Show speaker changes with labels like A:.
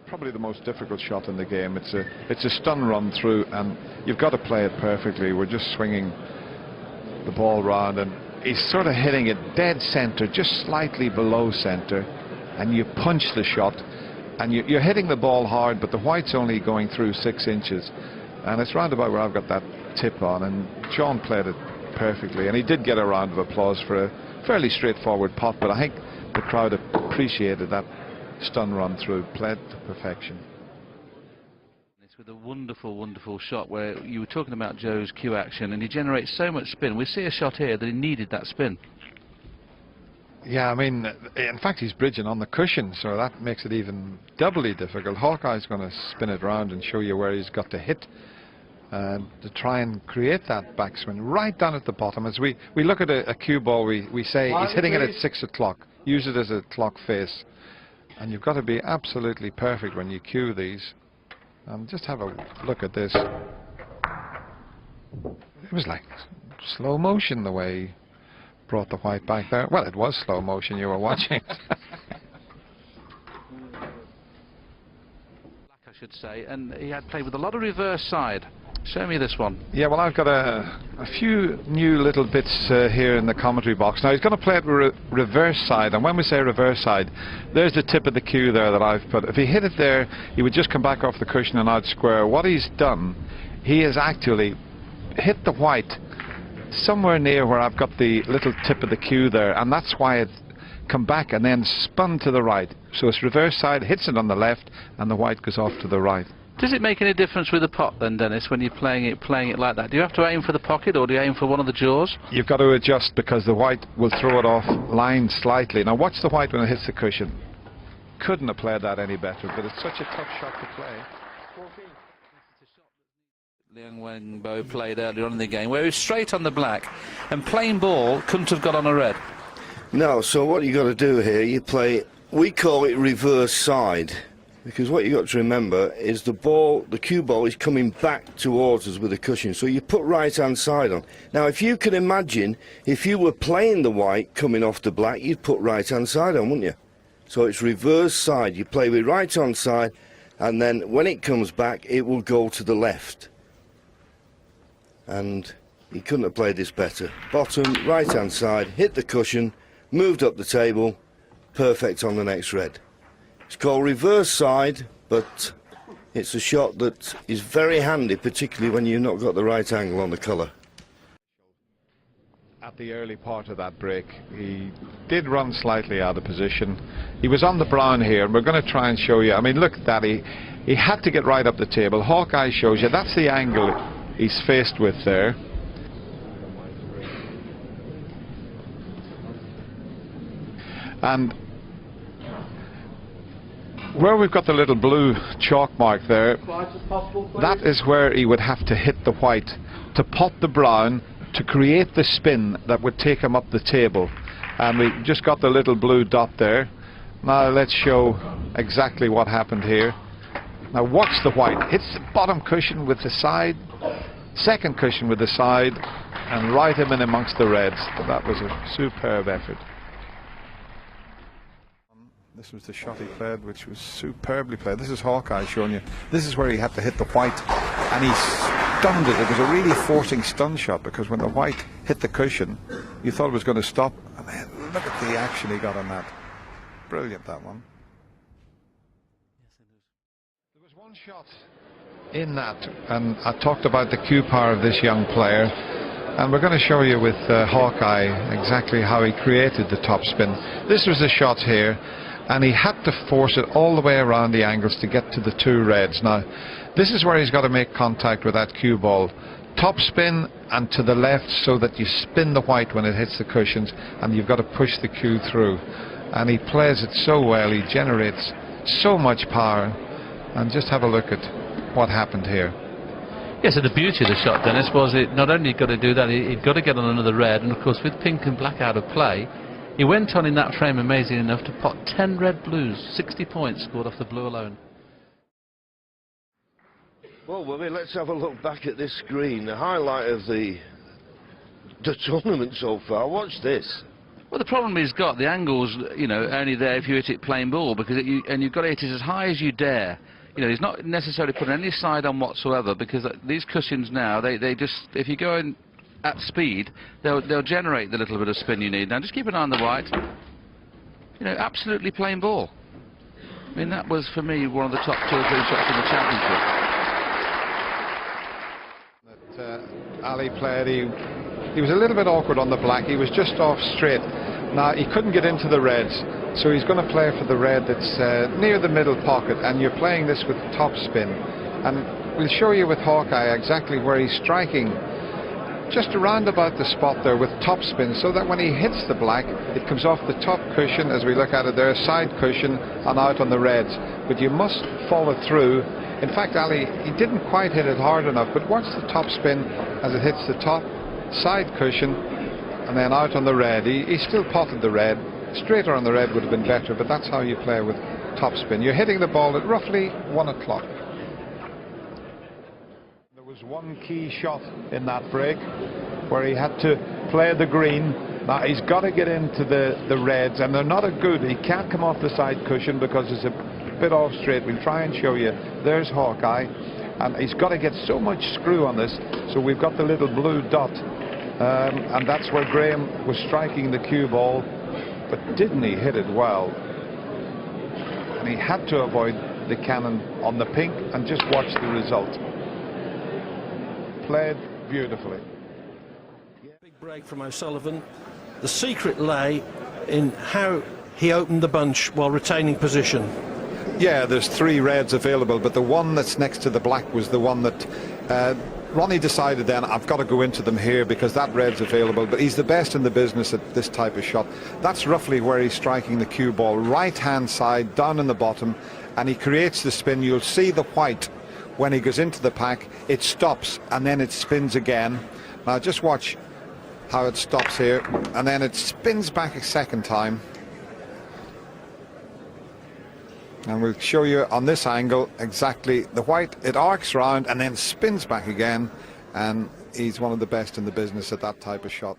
A: probably the most difficult shot in the game. It's a stun run through, and you've got to play it perfectly. We're just swinging the ball round, and he's sort of hitting it dead center, just slightly below center, and you punch the shot, and you're hitting the ball hard, but the white's only going through 6 inches, and it's round about where I've got that tip on, and John played it perfectly, and he did get a round of applause for a fairly straightforward pot, but I think the crowd appreciated that stun run through, played to perfection.
B: It's with a wonderful, wonderful shot where you were talking about Joe's cue action, and he generates so much spin. We see a shot here that he needed that spin.
A: Yeah, I mean, in fact, he's bridging on the cushion, so that makes it even doubly difficult. Hawkeye's going to spin it round and show you where he's got to hit to try and create that backswing right down at the bottom. As we look at a cue ball, we say he's hitting it at 6 o'clock. Use it as a clock face. And you've got to be absolutely perfect when you cue these. Just have a look at this. It was like slow motion the way he brought the white back there. Well, it was slow motion, you were watching.
B: I should say, and he had played with a lot of reverse side. Show me this one. Yeah,
A: well, I've got a few new little bits here in the commentary box. Now, he's going to play it reverse side, and when we say reverse side, there's the tip of the cue there that I've put. If he hit it there, he would just come back off the cushion and out square. What he's done, he has actually hit the white somewhere near where I've got the little tip of the cue there, and that's why it's come back and then spun to the right. So it's reverse side, hits it on the left, and the white goes off to the right.
B: Does it make any difference with the pot then, Dennis, when you're playing it like that? Do you have to aim for the pocket, or do you aim for one of the jaws?
A: You've got to adjust, because the white will throw it off line slightly. Now watch the white when it hits the cushion. Couldn't have played that any better, but it's such a tough shot to play.
B: Liang Wenbo played earlier on in the game, where he was straight on the black, and plain ball couldn't have got on a red.
C: No, so what you got to do here, you play, we call it reverse side. Because what you've got to remember is the ball, the cue ball, is coming back towards us with a cushion. So you put right-hand side on. Now, if you can imagine, if you were playing the white coming off the black, you'd put right-hand side on, wouldn't you? So it's reverse side. You play with right-hand side, and then when it comes back, it will go to the left. And he couldn't have played this better. Bottom, right-hand side, hit the cushion, moved up the table, perfect on the next red. It's called reverse side, but it's a shot that is very handy, particularly when you've not got the right angle on the colour.
A: At the early part of that break, he did run slightly out of position. He was on the brown here, and we're going to try and show you. I mean, look at that. He had to get right up the table. Hawkeye shows you. That's the angle he's faced with there. And where we've got the little blue chalk mark there, that is where he would have to hit the white to pot the brown to create the spin that would take him up the table. And we just got the little blue dot there. Now let's show exactly what happened here. Now watch the white. Hits the bottom cushion with the side, second cushion with the side, and right him in amongst the reds. That was a superb effort. This was the shot he played, which was superbly played. This is Hawkeye showing you. This is where he had to hit the white, and he stunned it. It was a really forcing stun shot, because when the white hit the cushion, you thought it was going to stop. And then look at the action he got on that. Brilliant, that one. There was one shot in that, and I talked about the cue power of this young player, and we're going to show you with Hawkeye exactly how he created the top spin. This was the shot here, and he had to force it all the way around the angles to get to the two reds. Now, this is where he's got to make contact with that cue ball. Top spin and to the left, so that you spin the white when it hits the cushions, and you've got to push the cue through. And he plays it so well, he generates so much power. And just have a look at what happened here.
B: Yes, and the beauty of the shot, Dennis, was it not only got to do that, he'd got to get on another red, and of course with pink and black out of play, he went on in that frame, amazing enough, to pot 10 red blues, 60 points scored off the blue alone.
C: Well, Willie, let's have a look back at this screen. The highlight of the tournament so far. Watch this.
B: Well, the problem he's got, the angle's, you know, only there if you hit it plain ball, because you've got to hit it as high as you dare. You know, he's not necessarily putting any side on whatsoever, because these cushions now, they just, if you go in at speed, they'll generate the little bit of spin you need. Now, just keep an eye on the white. You know, absolutely plain ball. I mean, that was, for me, one of the top 2 or 3 shots in the championship.
A: That Ali played, he was a little bit awkward on the black. He was just off straight. Now, he couldn't get into the reds, so he's going to play for the red that's near the middle pocket, and you're playing this with top spin. And we'll show you with Hawkeye exactly where he's striking, just around about the spot there with top spin, so that when he hits the black, it comes off the top cushion, as we look at it there, side cushion, and out on the reds. But you must follow through. In fact, Ali, he didn't quite hit it hard enough, but watch the top spin as it hits the top side cushion and then out on the red. He still potted the red. Straighter on the red would have been better, but that's how you play with top spin. You're hitting the ball at roughly 1 o'clock. There was one key shot in that break where he had to play the green. Now he's got to get into the reds, and they're not a good. He can't come off the side cushion because it's a bit off straight. We'll try and show you. There's Hawkeye, and he's got to get so much screw on this, so we've got the little blue dot, and that's where Graham was striking the cue ball, but didn't he hit it well? And he had to avoid the cannon on the pink, and just watch the result. Played beautifully.
D: Big break from O'Sullivan. The secret lay in how he opened the bunch while retaining position.
A: Yeah, there's 3 reds available, but the one that's next to the black was the one that Ronnie decided then, I've got to go into them here because that red's available. But he's the best in the business at this type of shot. That's roughly where he's striking the cue ball, right hand side down in the bottom, and he creates the spin. You'll see the white when he goes into the pack, it stops and then it spins again. Now just watch how it stops here, and then it spins back a second time. And we'll show you on this angle exactly the white. It arcs round and then spins back again, and he's one of the best in the business at that type of shot.